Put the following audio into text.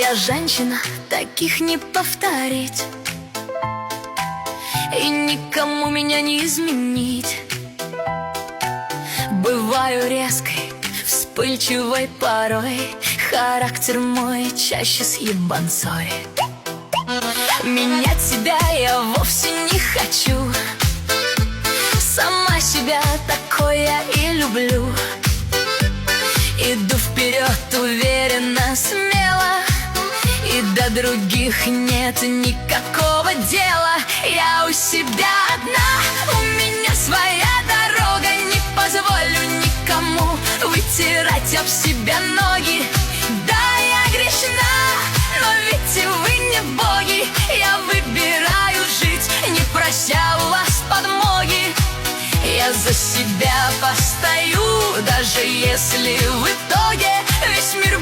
Я женщина, таких не повторить, и никому меня не изменить. Бываю резкой, вспыльчивой порой, характер мой чаще с ебанцой. Менять себя я вовсе не хочу, сама себя такой я и люблю. Иду вперед уверенно, смело, и до других нет никакого дела. Я у себя одна, у меня своя дорога, не позволю никому вытирать об себя ноги. Да, я грешна, но ведь и вы не боги. Я выбираю жить, не прося у вас подмоги. Я за себя постою, даже если в итоге весь мир